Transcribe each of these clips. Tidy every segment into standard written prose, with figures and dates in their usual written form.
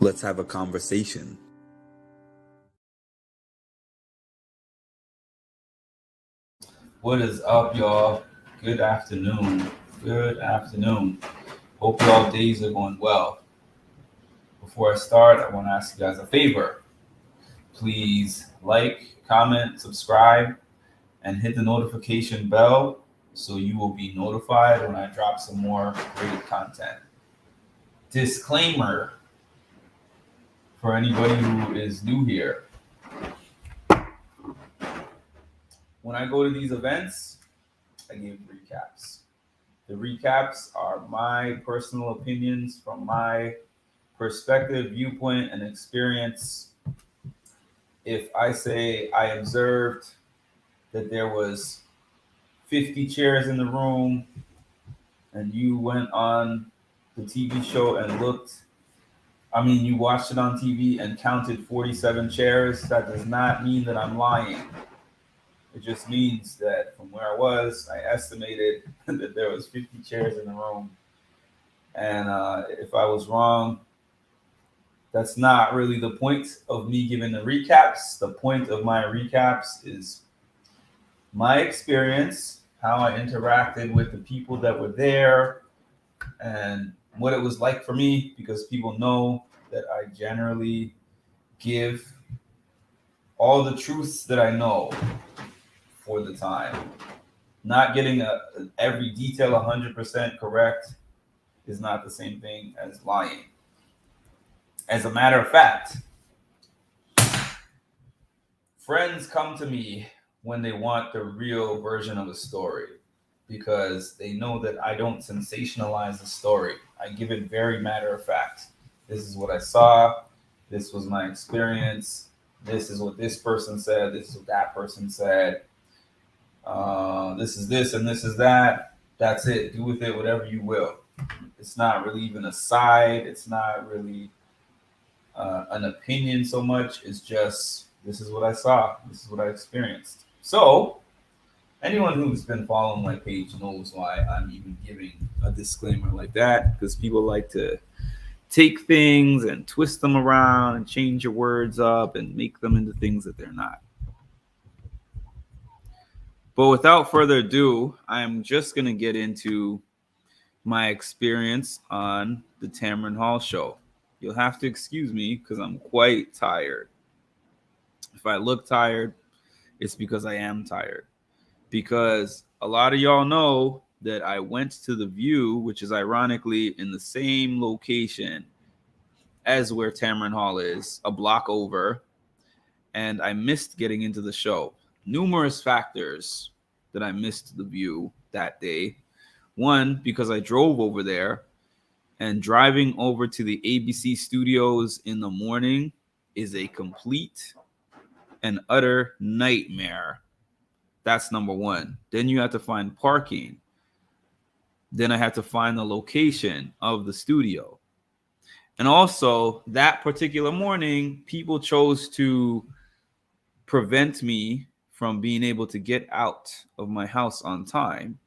Let's have a conversation. What is up, y'all? Good afternoon. Good afternoon. Hope y'all days are going well. Before I start, I want to ask you guys a favor. Please like, comment, subscribe, and hit the notification bell so you will be notified when I drop some more great content. Disclaimer for anybody who is new here. When I go to these events, I give recaps. The recaps are my personal opinions from my perspective, viewpoint, and experience. If I say I observed that there was 50 chairs in the room and you went on the TV show and you watched it on TV and counted 47 chairs, that does not mean that I'm lying. It just means that from where I was, I estimated that there was 50 chairs in the room. And if I was wrong, that's not really the point of me giving the recaps. The point of my recaps is my experience, how I interacted with the people that were there, and what it was like for me, because people know that I generally give all the truths that I know for the time. Not getting every detail 100% correct is not the same thing as lying. As a matter of fact, friends come to me when they want the real version of a story because they know that I don't sensationalize the story. I give it very matter of fact. This is what I saw. This was my experience. This is what this person said. This is what that person said. This is this and this is that. That's it. Do with it whatever you will. It's not really even a side. It's not really an opinion so much. It's just, this is what I saw. This is what I experienced. So anyone who's been following my page knows why I'm even giving a disclaimer like that, because people like to take things and twist them around and change your words up and make them into things that they're not. But without further ado, I'm just going to get into my experience on the Tamron Hall show. You'll have to excuse me because I'm quite tired. If I look tired, it's because I am tired. Because a lot of y'all know that I went to the View, which is ironically in the same location as where Tamron Hall is, a block over, and I missed getting into the show. Numerous factors that I missed the View that day. One, because I drove over there, and driving over to the ABC studios in the morning is a complete and utter nightmare. That's number one. Then you have to find parking. Then I had to find the location of the studio. And also, that particular morning, people chose to prevent me from being able to get out of my house on time.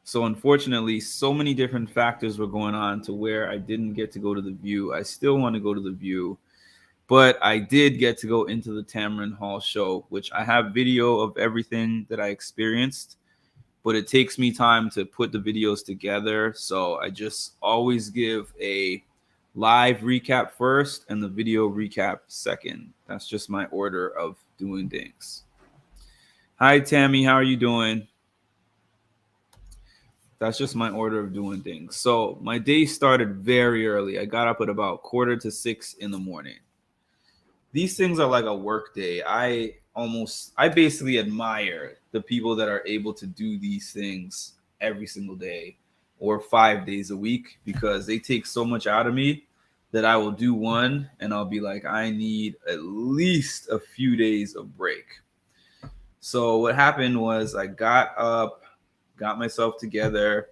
So unfortunately, so many different factors were going on to where I didn't get to go to the View. I still want to go to the View, but I did get to go into the Tamron Hall show, which I have video of everything that I experienced, but it takes me time to put the videos together. So I just always give a live recap first and the video recap second. That's just my order of doing things. Hi, Tammy. How are you doing? That's just my order of doing things. So my day started very early. I got up at about 5:45 in the morning. These things are like a work day. I basically admire the people that are able to do these things every single day or 5 days a week, because they take so much out of me that I will do one and I'll be like, I need at least a few days of break. So what happened was I got up, got myself together.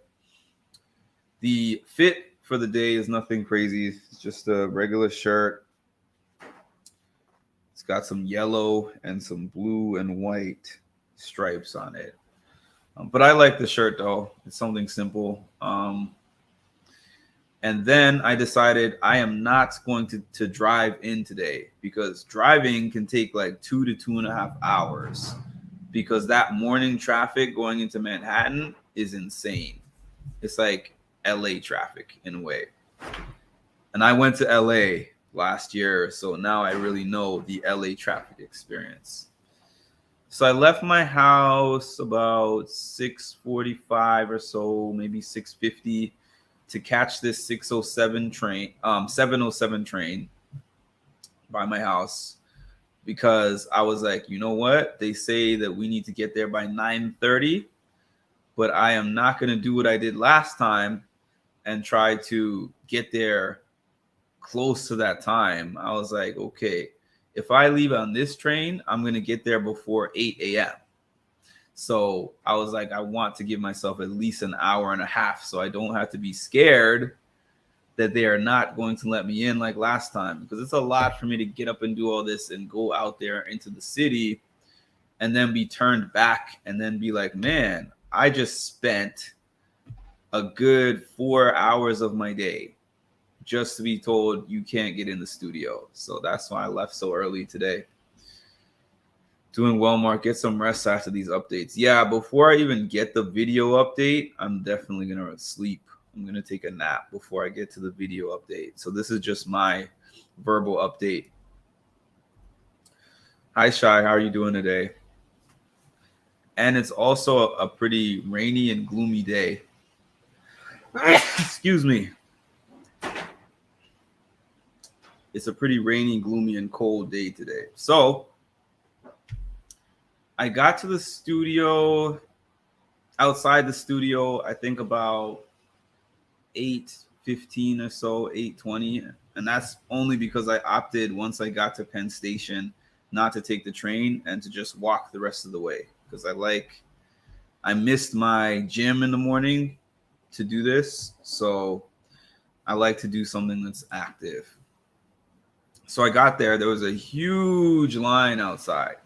The fit for the day is nothing crazy. It's just a regular shirt. It's got some yellow and some blue and white stripes on it. But I like the shirt though. It's something simple. And And then I decided I am not going to drive in today, because driving can take like 2 to 2.5 hours, because that morning traffic going into Manhattan is insane. It's like LA traffic in a way. And I went to LA last year, so now I really know the LA traffic experience. So I left my house about 6:45 or so, maybe 6:50, to catch this 707 train by my house, because I was like, you know what? They say that we need to get there by 9:30, but I am not going to do what I did last time and try to get there close to that time. I was like, okay, if I leave on this train, I'm going to get there before 8 a.m. So I was like, I want to give myself at least an hour and a half, so I don't have to be scared that they are not going to let me in like last time, because it's a lot for me to get up and do all this and go out there into the city and then be turned back and then be like, man, I just spent a good 4 hours of my day just to be told you can't get in the studio. So that's why I left so early today. Doing well, Mark. Get some rest after these updates. Yeah, before I even get the video update, I'm definitely going to sleep. I'm going to take a nap before I get to the video update. So this is just my verbal update. Hi, Shai. How are you doing today? And it's also a pretty rainy and gloomy day. Excuse me. It's a pretty rainy, gloomy, and cold day today. So I got to the studio, outside the studio, I think about 8:15 or so, 8:20. And that's only because I opted, once I got to Penn Station, not to take the train and to just walk the rest of the way. Because I missed my gym in the morning to do this. So I like to do something that's active. So I got there. There was a huge line outside.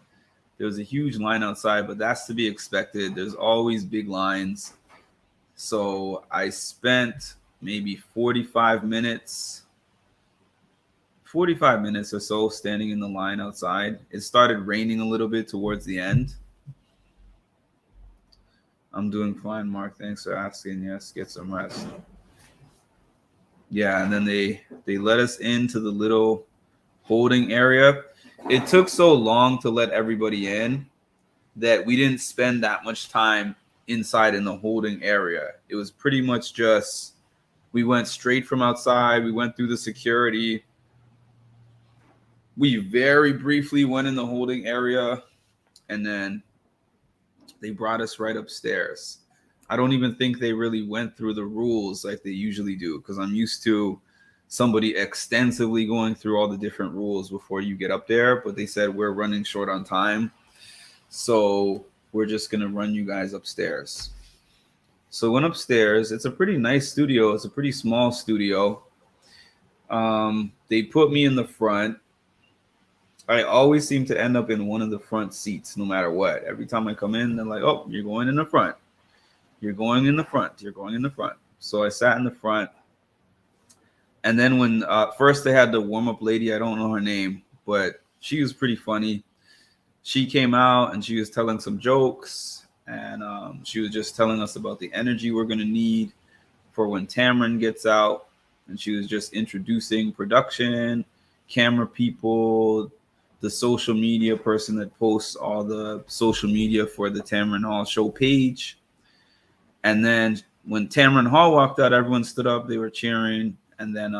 But that's to be expected. There's always big lines. So I spent maybe 45 minutes or so standing in the line outside. It started raining a little bit towards the end. I'm doing fine, Mark. Thanks for asking. Yes, get some rest. Yeah, and then they let us into the little holding area. It took so long to let everybody in that we didn't spend that much time inside in the holding area. It was pretty much just, we went straight from outside. We went through the security. We very briefly went in the holding area, and then they brought us right upstairs. I don't even think they really went through the rules like they usually do, because I'm used to somebody extensively going through all the different rules before you get up there. But they said, we're running short on time, so we're just going to run you guys upstairs. So I went upstairs. It's a pretty nice studio. It's a pretty small studio. They put me in the front. I always seem to end up in one of the front seats no matter what. Every time I come in, they're like, oh, you're going in the front. You're going in the front. You're going in the front. So I sat in the front. And then when first they had the warm-up lady, I don't know her name, but she was pretty funny. She came out and she was telling some jokes, and she was just telling us about the energy we're going to need for when Tamron gets out. And she was just introducing production, camera people, the social media person that posts all the social media for the Tamron Hall show page. And then when Tamron Hall walked out, everyone stood up. They were cheering. And then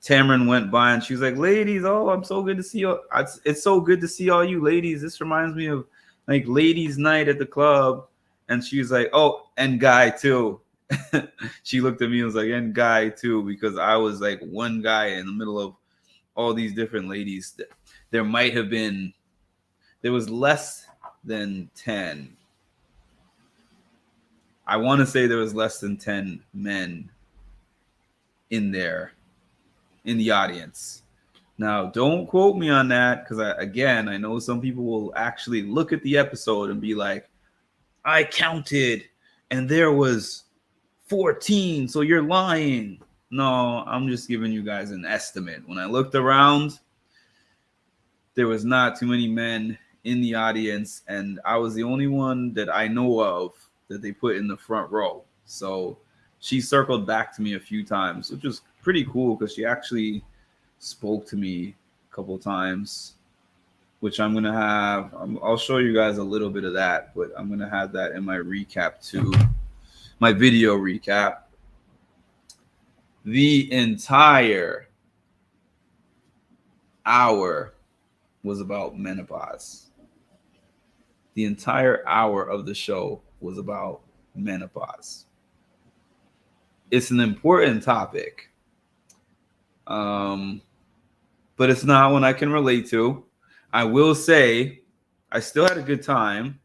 Tamron went by and she was like, ladies, oh, I'm so good to see you. It's so good to see all you ladies. This reminds me of like ladies' night at the club. And she was like, oh, and guy too. She looked at me and was like, and guy too, because I was like one guy in the middle of all these different ladies. There was less than 10. I want to say there was less than 10 men in there, in the audience. Now, don't quote me on that, because I know some people will actually look at the episode and be like, I counted and there was 14, so you're lying. No, I'm just giving you guys an estimate. When I looked around, there was not too many men in the audience, and I was the only one that I know of that they put in the front row. So she circled back to me a few times, which was pretty cool because she actually spoke to me a couple times, which I'm going to have. I'll show you guys a little bit of that, but I'm going to have that in my recap too, my video recap. The entire hour was about menopause. The entire hour of the show was about menopause. It's an important topic, but it's not one I can relate to. I will say I still had a good time.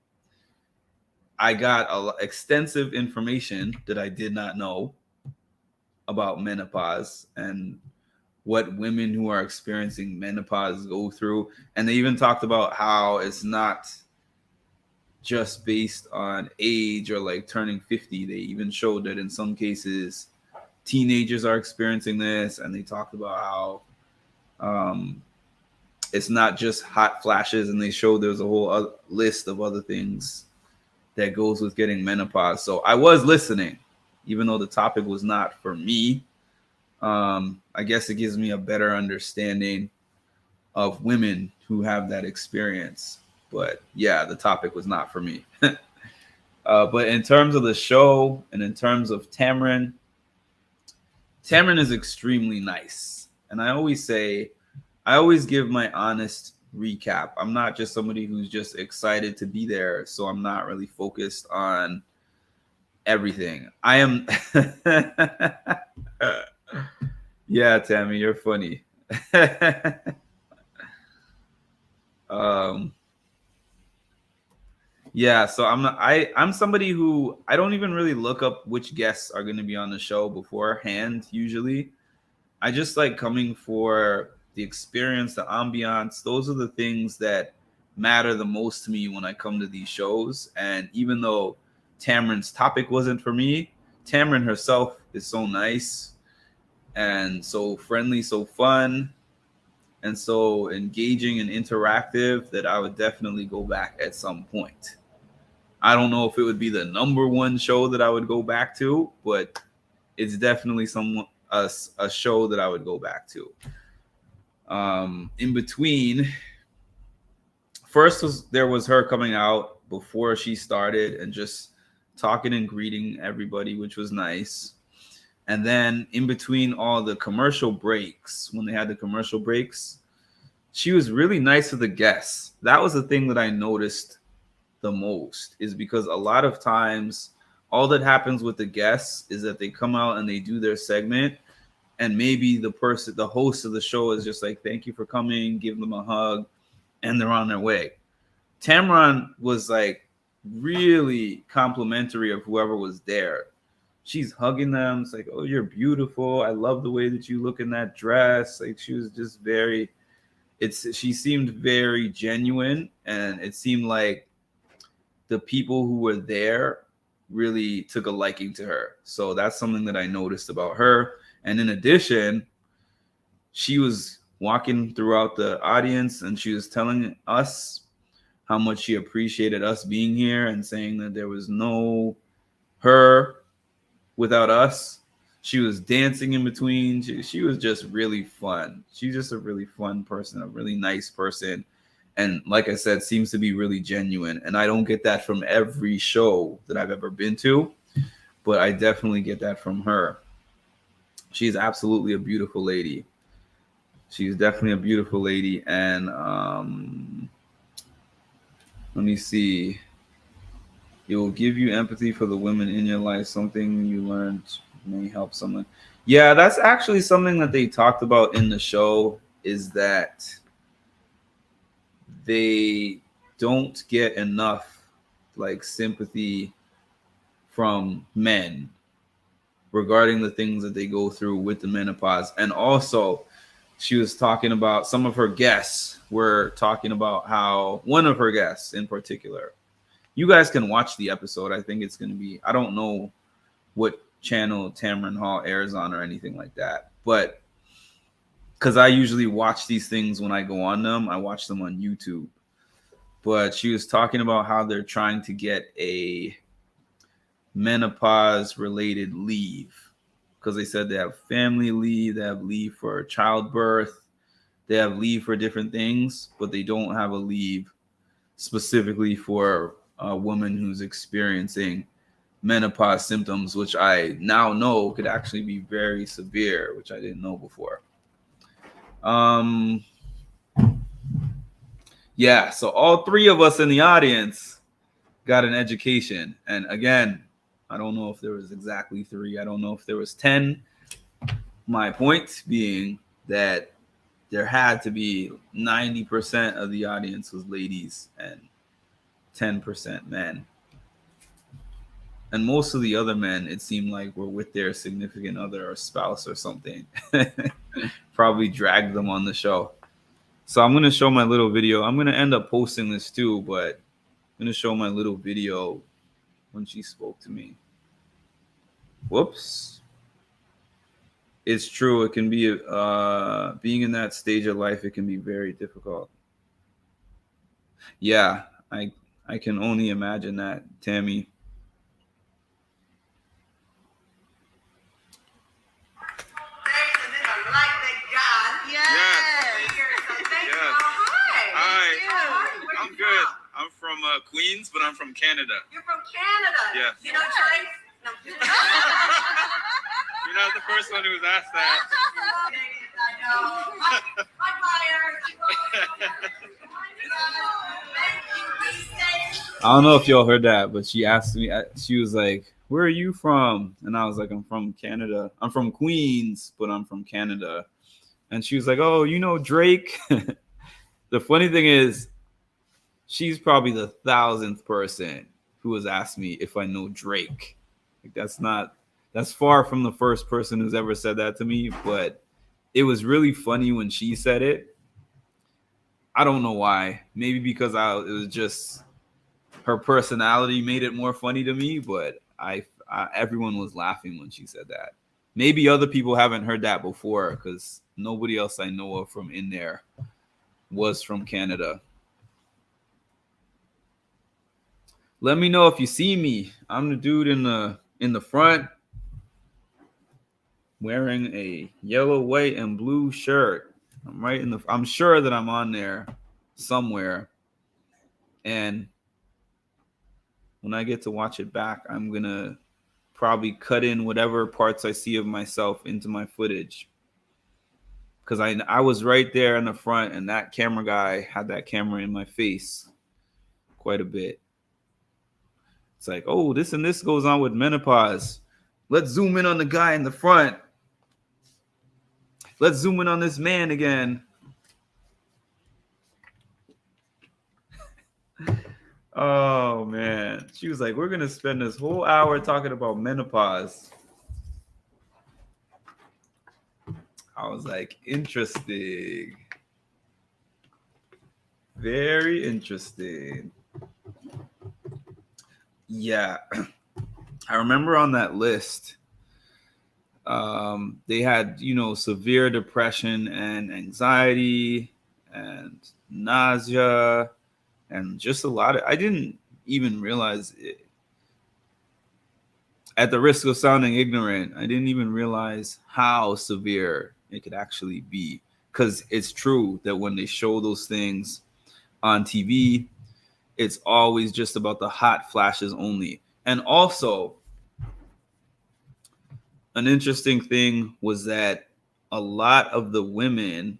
I got extensive information that I did not know about menopause and what women who are experiencing menopause go through. And they even talked about how it's not just based on age or like turning 50. They even showed that in some cases teenagers are experiencing this, and they talked about how it's not just hot flashes, and they showed there's a whole list of other things that goes with getting menopause. So I was listening, even though the topic was not for me. I guess it gives me a better understanding of women who have that experience. But yeah, the topic was not for me. But in terms of the show and in terms of Tamron is extremely nice. And I always give my honest recap. I'm not just somebody who's just excited to be there, so I'm not really focused on everything. I am yeah, Tammy, you're funny. Yeah, so I'm somebody who I don't even really look up which guests are going to be on the show beforehand usually. I just like coming for the experience, the ambiance. Those are the things that matter the most to me when I come to these shows. And even though Tamron's topic wasn't for me, Tamron herself is so nice and so friendly, so fun, and so engaging and interactive that I would definitely go back at some point. I don't know if it would be the number one show that I would go back to, but it's definitely a show that I would go back to. In between, there was her coming out before she started and just talking and greeting everybody, which was nice. And then in between all the commercial breaks, when they had the commercial breaks, she was really nice to the guests. That was the thing that I noticed the most, is because a lot of times all that happens with the guests is that they come out and they do their segment, and maybe the host of the show is just like, thank you for coming, give them a hug, and they're on their way. Tamron was like really complimentary of whoever was there. She's hugging them. It's like, oh, you're beautiful. I love the way that you look in that dress. Like, she was just she seemed very genuine, and it seemed like the people who were there really took a liking to her. So that's something that I noticed about her. And in addition, she was walking throughout the audience and she was telling us how much she appreciated us being here and saying that there was no her without us. She was dancing in between. She was just really fun. She's just a really fun person, a really nice person. And like I said, seems to be really genuine. And I don't get that from every show that I've ever been to, but I definitely get that from her. She's absolutely a beautiful lady. She's definitely a beautiful lady. And let me see. It will give you empathy for the women in your life. Something you learned may help someone. Yeah, that's actually something that they talked about in the show, is that they don't get enough like sympathy from men regarding the things that they go through with the menopause. And also, she was talking about, some of her guests were talking about how, one of her guests in particular, you guys can watch the episode. I think it's going to be, I don't know what channel Tamron Hall airs on or anything like that. But because I usually watch these things when I go on them, I watch them on YouTube. But she was talking about how they're trying to get a menopause related leave because they said they have family leave, they have leave for childbirth, they have leave for different things, but they don't have a leave specifically for a woman who's experiencing menopause symptoms, which I now know could actually be very severe, which I didn't know before. Yeah, so all three of us in the audience got an education. And again, I don't know if there was exactly 3. I don't know if there was 10. My point being that there had to be 90% of the audience was ladies and 10% men. And most of the other men, it seemed like, were with their significant other or spouse or something. Probably dragged them on the show. So I'm going to show my little video. I'm going to end up posting this too, but I'm going to show my little video when she spoke to me. Whoops. It's true. It can be, being in that stage of life, it can be very difficult. Yeah, I can only imagine that, Tammy. I'm from Queens, but I'm from Canada. You're from Canada? Yes. You know Drake? No. You're not the first one who's asked that. I know. My I don't know if y'all heard that, but she asked me, she was like, where are you from? And I was like, I'm from Canada. I'm from Queens, but I'm from Canada. And she was like, oh, you know Drake? The funny thing is, she's probably the 1,000th person who has asked me if I know Drake. Like, that's far from the first person who's ever said that to me, but it was really funny when she said it. I don't know why. Maybe because it was just her personality made it more funny to me, but everyone was laughing when she said that. Maybe other people haven't heard that before because nobody else I know of from in there was from Canada. Let me know if you see me. I'm the dude in the front wearing a yellow, white, and blue shirt. I'm sure that I'm on there somewhere. And when I get to watch it back, I'm gonna probably cut in whatever parts I see of myself into my footage. Because I was right there in the front, and that camera guy had that camera in my face quite a bit. It's like, oh, this and this goes on with menopause. Let's zoom in on the guy in the front. Let's zoom in on this man again. Oh, man. She was like, we're going to spend this whole hour talking about menopause. I was like, interesting. Very interesting. Yeah. I remember on that list, they had, severe depression and anxiety and nausea and just a lot of, I didn't even realize it. At the risk of sounding ignorant, I didn't even realize how severe it could actually be. Because it's true that when they show those things on TV, it's always just about the hot flashes only. And also, an interesting thing was that a lot of the women,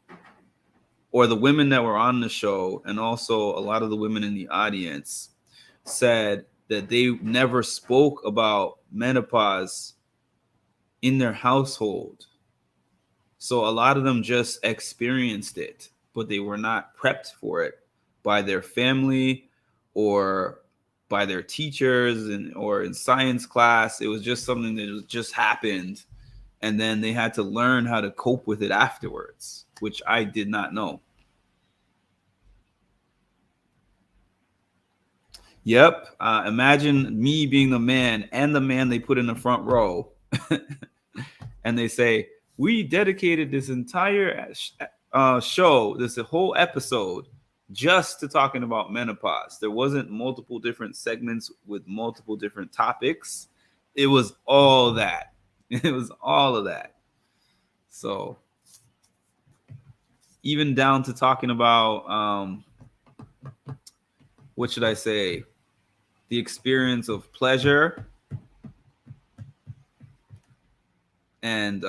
or the women that were on the show, and also a lot of the women in the audience, said that they never spoke about menopause in their household. So a lot of them just experienced it, but they were not prepped for it by their family or by their teachers or in science class. It was just something that just happened. And then they had to learn how to cope with it afterwards, which I did not know. Yep. Imagine me being the man and the man they put in the front row And they say, we dedicated this entire show, this whole episode, just to talking about menopause. There wasn't multiple different segments with multiple different topics. It was all that. It was all of that. So even down to talking about what should I say? The experience of pleasure and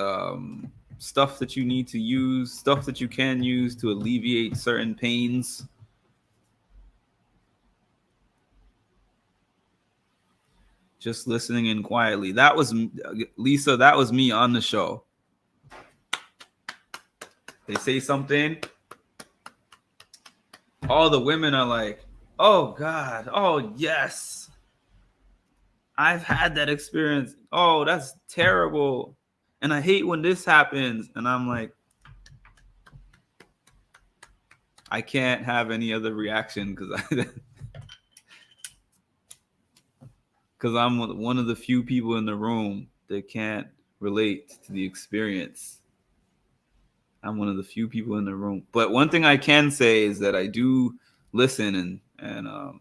stuff that you need to use, stuff that you can use to alleviate certain pains. Just listening in quietly. That was Lisa. That was me on the show. They say something. All the women are like, oh God, oh yes, I've had that experience. Oh, that's terrible. And I hate when this happens. And I'm like, I can't have any other reaction because I'm one of the few people in the room that can't relate to the experience. I'm one of the few people in the room. But one thing I can say is that I do listen and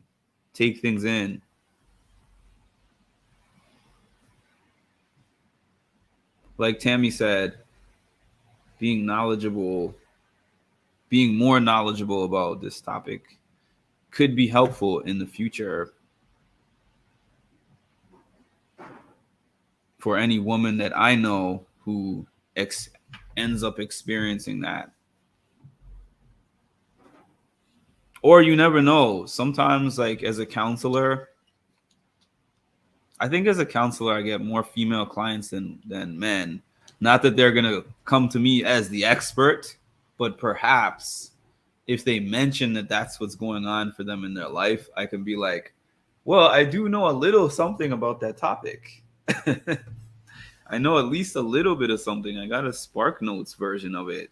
take things in. Like Tammy said, being knowledgeable, being more knowledgeable about this topic could be helpful in the future for any woman that I know who ends up experiencing that. Or you never know. Sometimes, like as a counselor, I think as a counselor, I get more female clients than men. Not that they're gonna come to me as the expert, but perhaps if they mention that that's what's going on for them in their life, I can be like, well, I do know a little something about that topic. I know at least a little bit of something. I got a Spark Notes version of it.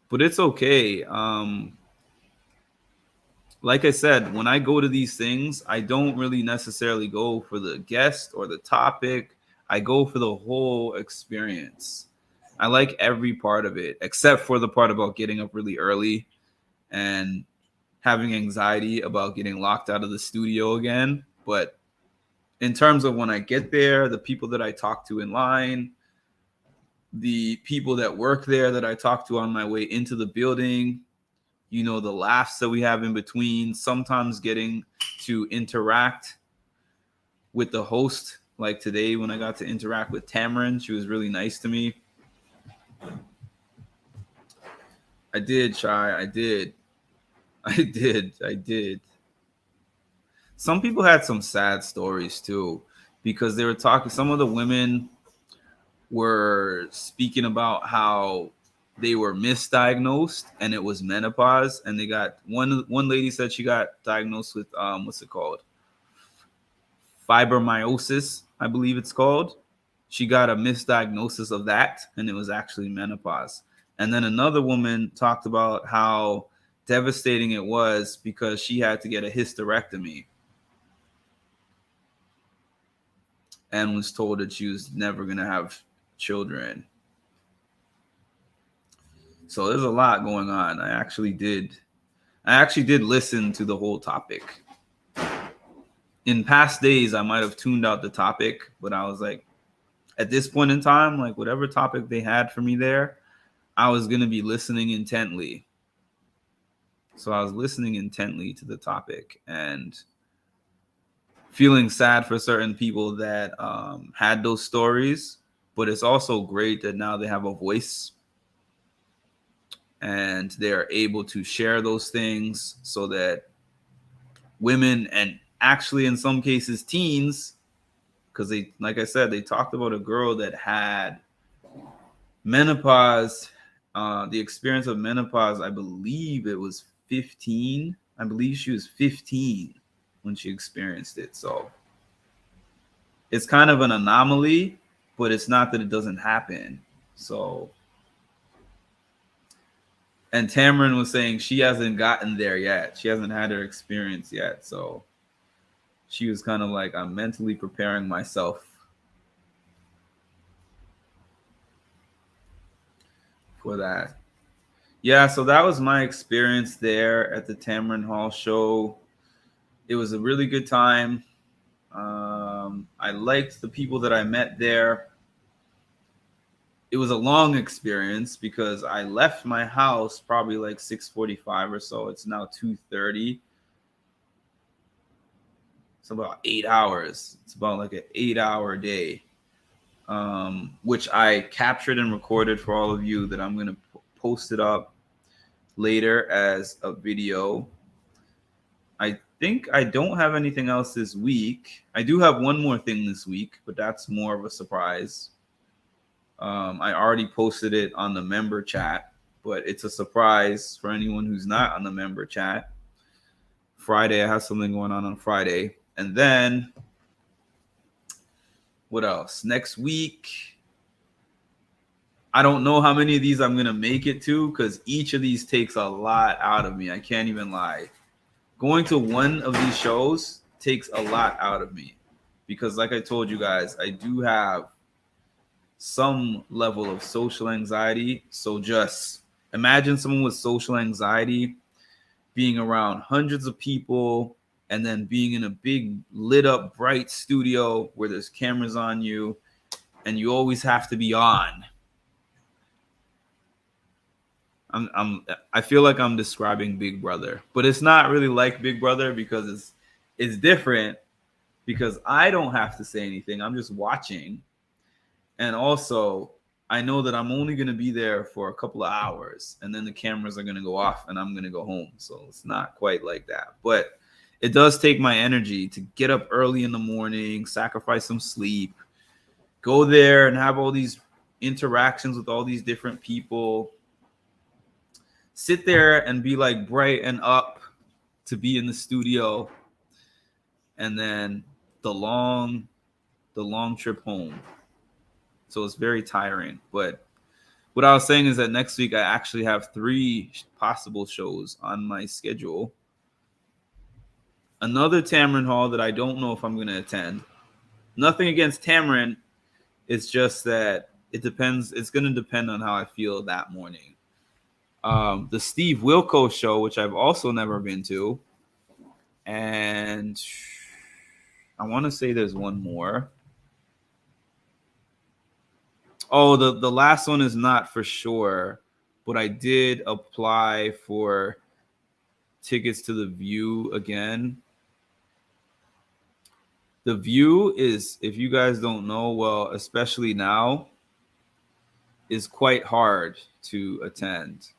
But it's okay. Like I said, when I go to these things, I don't really necessarily go for the guest or the topic. I go for the whole experience. I like every part of it, except for the part about getting up really early and having anxiety about getting locked out of the studio again. But in terms of when I get there, the people that I talk to in line, the people that work there that I talk to on my way into the building, you know, the laughs that we have in between, sometimes getting to interact with the host. Like today when I got to interact with Tamron, she was really nice to me. I did, Shy. I did. Some people had some sad stories too, because they were talking, some of the women were speaking about how they were misdiagnosed and it was menopause, and they got one lady said she got diagnosed with what's it called, fibromyalgia, I believe it's called. She got a misdiagnosis of that and it was actually menopause. And then another woman talked about how devastating it was because she had to get a hysterectomy and was told that she was never going to have children. So there's a lot going on. I actually did listen to the whole topic. In past days, I might have tuned out the topic, but I was like, at this point in time, like whatever topic they had for me there, I was going to be listening intently. So I was listening intently to the topic and feeling sad for certain people that had those stories, but it's also great that now they have a voice and they're able to share those things so that women, and actually in some cases teens, because they, like I said, they talked about a girl that had menopause, the experience of menopause. I believe it was 15. I believe she was 15 when she experienced it. So it's kind of an anomaly, but it's not that it doesn't happen. So, and Tamron was saying she hasn't gotten there yet. She hasn't had her experience yet. So she was kind of like, I'm mentally preparing myself for that. Yeah, so that was my experience there at the Tamron Hall show. It was a really good time. I liked the people that I met there. It was a long experience because I left my house probably like 6:45 or so. It's now 2:30. It's about 8 hours. It's about like an 8 hour day, which I captured and recorded for all of you that I'm going to post it up later as a video. I think I don't have anything else this week. I do have one more thing this week, but that's more of a surprise. I already posted it on the member chat, but it's a surprise for anyone who's not on the member chat. Friday, I have something going on Friday. And then, what else? Next week, I don't know how many of these I'm going to make it to because each of these takes a lot out of me. I can't even lie. Going to one of these shows takes a lot out of me because, like I told you guys, I do have some level of social anxiety. So just imagine someone with social anxiety being around hundreds of people and then being in a big lit up bright studio where there's cameras on you and you always have to be on. I feel like I'm describing Big Brother, but it's not really like Big Brother because it's different because I don't have to say anything. I'm just watching. And also, I know that I'm only going to be there for a couple of hours and then the cameras are going to go off and I'm going to go home. So it's not quite like that. But it does take my energy to get up early in the morning, sacrifice some sleep, go there and have all these interactions with all these different people, sit there and be like bright and up to be in the studio, and then the long trip home. So it's very tiring. But what I was saying is that next week I actually have 3 possible shows on my schedule. Another Tamron Hall that I don't know if I'm going to attend. Nothing against Tamron. It's just that it depends. It's going to depend on how I feel that morning. The Steve Wilco show, which I've also never been to. And I want to say there's one more. Oh, the last one is not for sure, but I did apply for tickets to the View again. The View is, if you guys don't know, well, especially now, is quite hard to attend.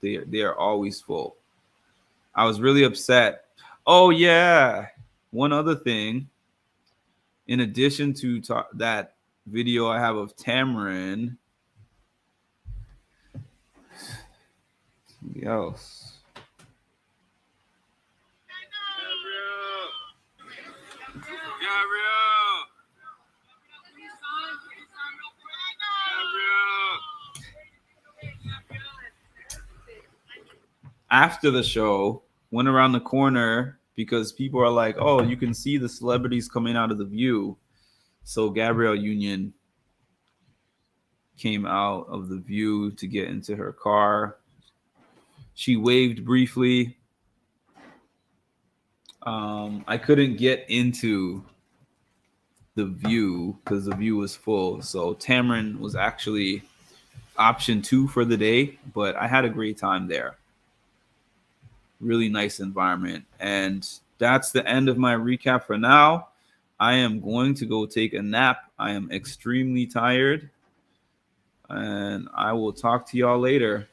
They are always full. I was really upset. Oh yeah, one other thing. In addition to that video I have of Tamron, somebody else. After the show, went around the corner because people are like, oh, you can see the celebrities coming out of the View. So Gabrielle Union came out of the View to get into her car. She waved briefly. I couldn't get into the View because the View was full. So Tamron was actually option 2 for the day, but I had a great time there. Really nice environment. And that's the end of my recap for now. I am going to go take a nap. I am extremely tired. And I will talk to y'all later.